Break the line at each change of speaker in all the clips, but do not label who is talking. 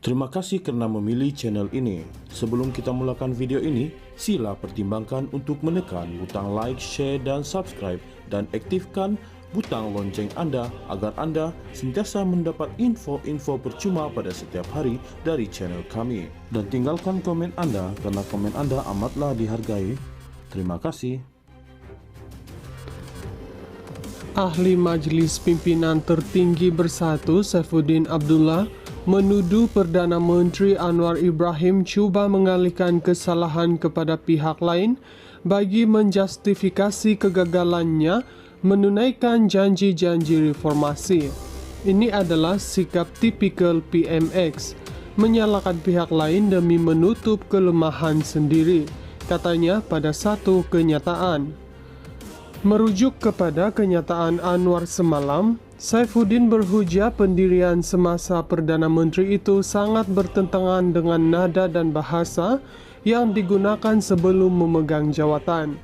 Terima kasih karena memilih channel ini. Sebelum kita mulakan video ini, sila pertimbangkan untuk menekan butang like, share, dan subscribe, dan aktifkan butang lonceng Anda agar Anda sentiasa mendapat info-info percuma pada setiap hari dari channel kami. Dan tinggalkan komen Anda karena komen Anda amatlah dihargai. Terima kasih.
Ahli Majelis Pimpinan Tertinggi Bersatu Saifuddin Abdullah menuduh Perdana Menteri Anwar Ibrahim cuba mengalihkan kesalahan kepada pihak lain bagi menjustifikasi kegagalannya menunaikan janji-janji reformasi. Ini adalah sikap tipikal PMX, menyalahkan pihak lain demi menutup kelemahan sendiri, katanya pada satu kenyataan. Merujuk kepada kenyataan Anwar semalam, Saifuddin berhujah pendirian semasa Perdana Menteri itu sangat bertentangan dengan nada dan bahasa yang digunakan sebelum memegang jawatan.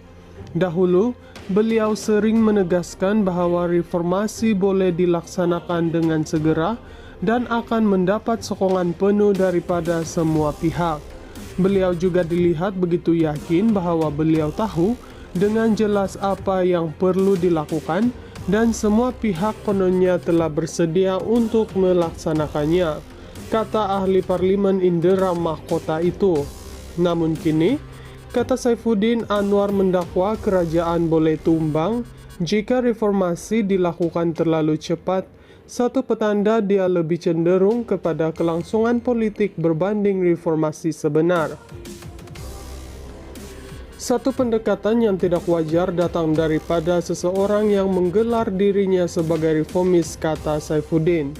Dahulu, beliau sering menegaskan bahwa reformasi boleh dilaksanakan dengan segera dan akan mendapat sokongan penuh daripada semua pihak. Beliau juga dilihat begitu yakin bahwa beliau tahu dengan jelas apa yang perlu dilakukan dan semua pihak kononnya telah bersedia untuk melaksanakannya, kata ahli parlimen Indra Mahkota itu. Namun kini, kata Saifuddin, Anwar mendakwa kerajaan boleh tumbang jika reformasi dilakukan terlalu cepat, satu petanda dia lebih cenderung kepada kelangsungan politik berbanding reformasi sebenar. Satu pendekatan yang tidak wajar datang daripada seseorang yang menggelar dirinya sebagai reformis, kata Saifuddin.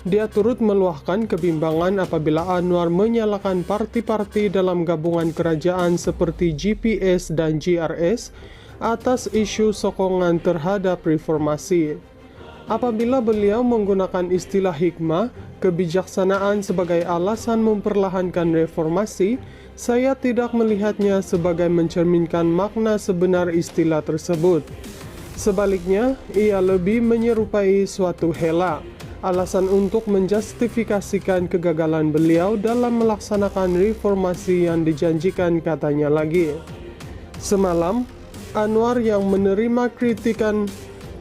Dia turut meluahkan kebimbangan apabila Anwar menyalahkan parti-parti dalam gabungan kerajaan seperti GPS dan GRS atas isu sokongan terhadap reformasi. Apabila beliau menggunakan istilah hikmah, kebijaksanaan sebagai alasan memperlahankan reformasi, saya tidak melihatnya sebagai mencerminkan makna sebenar istilah tersebut. Sebaliknya, ia lebih menyerupai suatu hela, alasan untuk menjustifikasikan kegagalan beliau dalam melaksanakan reformasi yang dijanjikan, katanya lagi. Semalam, Anwar yang menerima kritikan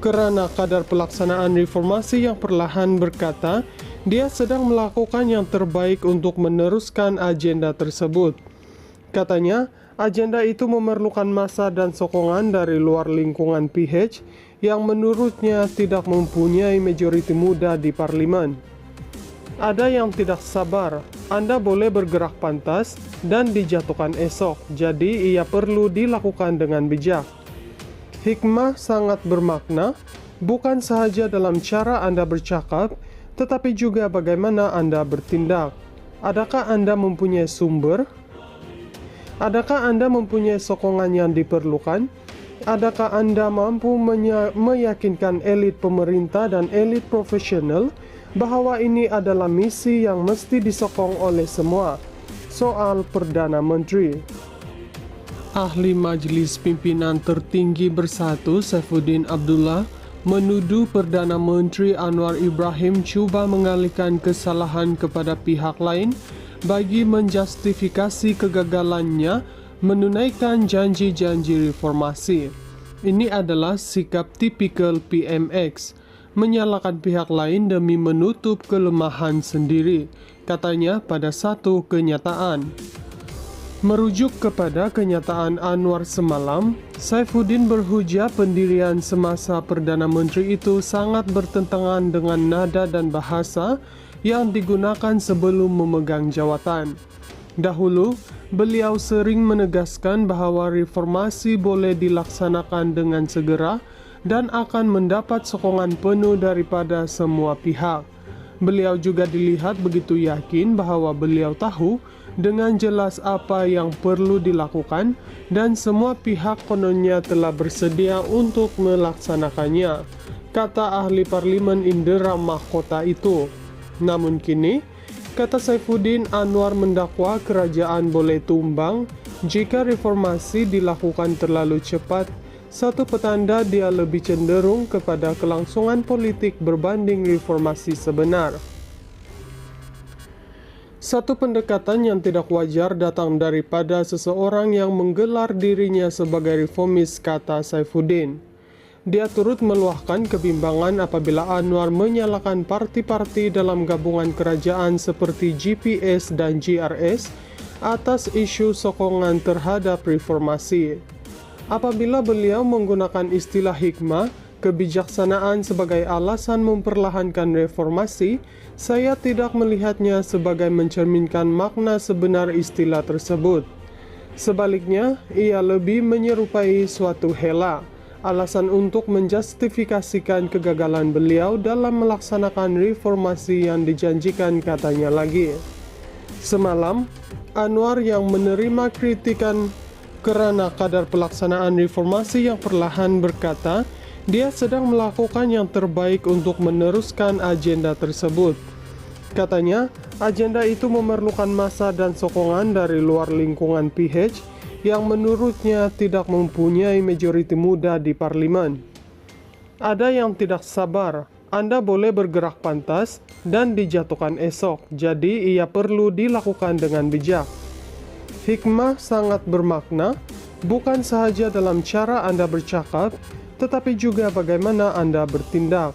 kerana kadar pelaksanaan reformasi yang perlahan berkata, dia sedang melakukan yang terbaik untuk meneruskan agenda tersebut. Katanya, agenda itu memerlukan masa dan sokongan dari luar lingkungan PH yang menurutnya tidak mempunyai majoriti muda di parlimen. Ada yang tidak sabar, Anda boleh bergerak pantas dan dijatuhkan esok, jadi ia perlu dilakukan dengan bijak. Hikmah sangat bermakna, bukan sahaja dalam cara Anda bercakap, tetapi juga bagaimana Anda bertindak. Adakah Anda mempunyai sumber? Adakah Anda mempunyai sokongan yang diperlukan? Adakah Anda mampu meyakinkan elit pemerintah dan elit profesional bahwa ini adalah misi yang mesti disokong oleh semua? Soal Perdana Menteri. Ahli Majelis Pimpinan Tertinggi Bersatu Saifuddin Abdullah menuduh Perdana Menteri Anwar Ibrahim cuba mengalihkan kesalahan kepada pihak lain bagi menjustifikasi kegagalannya menunaikan janji-janji reformasi. Ini adalah sikap tipikal PMX, menyalahkan pihak lain demi menutup kelemahan sendiri, katanya pada satu kenyataan. Merujuk kepada kenyataan Anwar semalam, Saifuddin berhujah pendirian semasa Perdana Menteri itu sangat bertentangan dengan nada dan bahasa yang digunakan sebelum memegang jawatan. Dahulu, beliau sering menegaskan bahwa reformasi boleh dilaksanakan dengan segera dan akan mendapat sokongan penuh daripada semua pihak. Beliau juga dilihat begitu yakin bahwa beliau tahu dengan jelas apa yang perlu dilakukan dan semua pihak kononnya telah bersedia untuk melaksanakannya, kata ahli parlimen Indra Mahkota itu. Namun kini, kata Saifuddin, Anwar mendakwa kerajaan boleh tumbang jika reformasi dilakukan terlalu cepat, satu petanda dia lebih cenderung kepada kelangsungan politik berbanding reformasi sebenar. Satu pendekatan yang tidak wajar datang daripada seseorang yang menggelar dirinya sebagai reformis, kata Saifuddin. Dia turut meluahkan kebimbangan apabila Anwar menyalahkan parti-parti dalam gabungan kerajaan seperti GPS dan GRS atas isu sokongan terhadap reformasi. Apabila beliau menggunakan istilah hikmah, kebijaksanaan sebagai alasan memperlahankan reformasi, saya tidak melihatnya sebagai mencerminkan makna sebenar istilah tersebut. Sebaliknya, ia lebih menyerupai suatu hela, alasan untuk menjustifikasikan kegagalan beliau dalam melaksanakan reformasi yang dijanjikan, katanya lagi. Semalam, Anwar yang menerima kritikan kerana kadar pelaksanaan reformasi yang perlahan berkata, dia sedang melakukan yang terbaik untuk meneruskan agenda tersebut. Katanya, agenda itu memerlukan masa dan sokongan dari luar lingkungan PH yang menurutnya tidak mempunyai majoriti muda di parlimen. Ada yang tidak sabar, Anda boleh bergerak pantas dan dijatuhkan esok, jadi ia perlu dilakukan dengan bijak. Hikmah sangat bermakna, bukan sahaja dalam cara Anda bercakap, tetapi juga bagaimana Anda bertindak.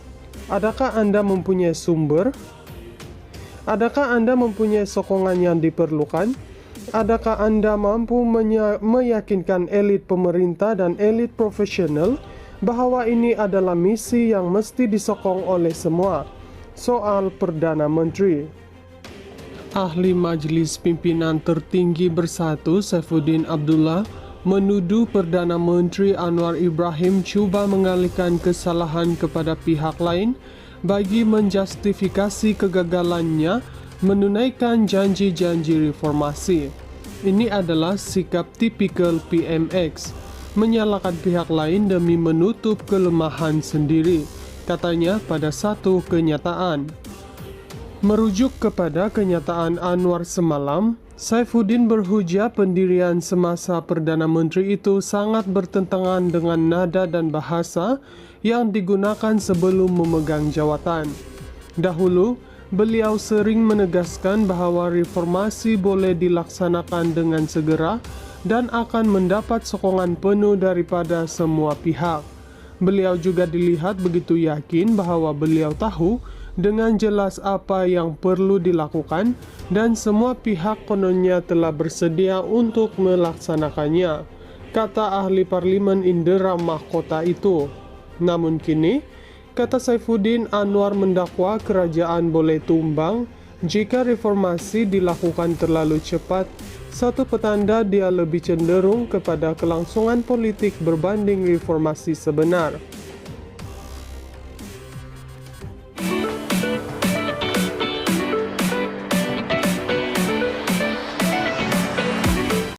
Adakah Anda mempunyai sumber? Adakah Anda mempunyai sokongan yang diperlukan? Adakah Anda mampu meyakinkan elit pemerintah dan elit profesional bahwa ini adalah misi yang mesti disokong oleh semua? Soal Perdana Menteri. Ahli Majlis Pimpinan Tertinggi Bersatu Saifuddin Abdullah menuduh Perdana Menteri Anwar Ibrahim cuba mengalihkan kesalahan kepada pihak lain bagi menjustifikasi kegagalannya menunaikan janji-janji reformasi. Ini adalah sikap tipikal PMX, menyalahkan pihak lain demi menutup kelemahan sendiri, katanya pada satu kenyataan. Merujuk kepada kenyataan Anwar semalam, Saifuddin berhujah pendirian semasa Perdana Menteri itu sangat bertentangan dengan nada dan bahasa yang digunakan sebelum memegang jawatan. Dahulu, beliau sering menegaskan bahawa reformasi boleh dilaksanakan dengan segera dan akan mendapat sokongan penuh daripada semua pihak. Beliau juga dilihat begitu yakin bahawa beliau tahu dengan jelas apa yang perlu dilakukan dan semua pihak kononnya telah bersedia untuk melaksanakannya, kata ahli parlimen Indera Mahkota itu. Namun kini, kata Saifuddin, Anwar mendakwa kerajaan boleh tumbang jika reformasi dilakukan terlalu cepat, satu petanda dia lebih cenderung kepada kelangsungan politik berbanding reformasi sebenar.